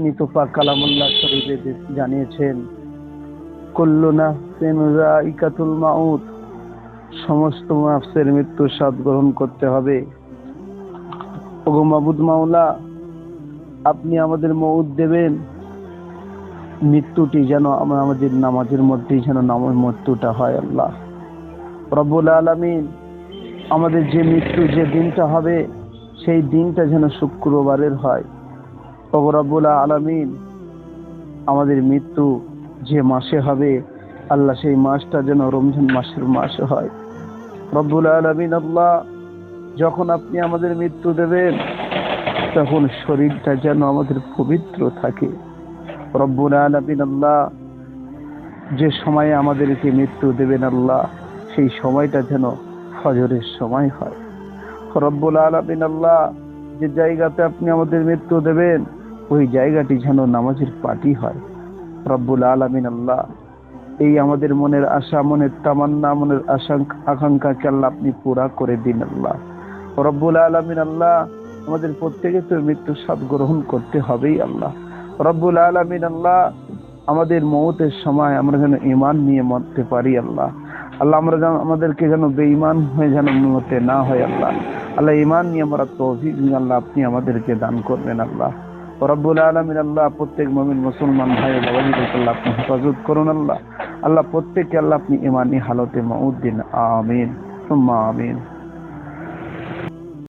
নিতোফা কালামুল্লাহ শরীফে জানিয়েছেন, কুল্লু নাফসিন যায়িকাতুল মাউত, সমস্ত নফসের মৃত্যু স্বাদ গ্রহণ করতে হবে। ওগো মাবুদ মাওলা, আপনি আমাদের মউত দেবেন, মৃত্যুটি যেন আমাদের নামাজের মধ্যেই যেন মৃত্যুটা হয়। আল্লাহ রব্বুল আলামিন, আমাদের যে মৃত্যু যে দিনটা হবে সেই দিনটা যেন শুক্রবারের হয়। ওগো রব্বুল আলামিন, আমাদের মৃত্যু যে মাসে হবে আল্লাহ সেই মাসটা যেন রমজান মাসের মাস হয়। রব্বুল আলামিন আল্লাহ, যখন আপনি আমাদের মৃত্যু দেবেন তখন শরীরটা যেন আমাদের পবিত্র থাকে। রব্বুল আলামিন আল্লাহ, যে সময়ে আমাদেরকে মৃত্যু দেবেন আল্লাহ, সেই সময়টা যেন ফজরের সময় হয়। রব্বুল আলামিন আল্লাহ, যে জায়গাতে আপনি আমাদের মৃত্যু দেবেন ওই জায়গাটি যেন নামাজের পার্টি হয়। রব্বুল আলামিন আল্লাহ, এই আমাদের মনের আশা, মনের তামান্না, মনের আকাঙ্ক্ষাকে আল্লাহ আপনি পুরা করে দিন। আল্লাহ রব্বুল আলামিন আল্লাহ, আমাদের প্রত্যেকে তো মৃত্যু স্বাদ গ্রহণ করতে হবেই। আল্লাহ রব্বুল আলামিন আল্লাহ, আমাদের মওতের সময় আমরা যেন ঈমান নিয়ে মরতে পারি। আল্লাহ আল্লাহ, আমরা যেন আমাদেরকে যেন বেঈমান হয়ে যেন মরতে না হয়। আল্লাহ আল্লাহ, ঈমান নিয়ে মরার তৌফিক আল্লাহ আপনি আমাদেরকে দান করবেন। আল্লাহ রব্বুল আলামিন আল্লাহ, প্রত্যেক মুমিন মুসলমান ভাই বাবাজিদেরকে আল্লাহ আপনি হেফাজত করুন। আল্লাহ আল্লাহ, প্রত্যেককে আল্লাহ আপনি ঈমানি হালতে মউত দিন। আমিন সুম্মা আমিন।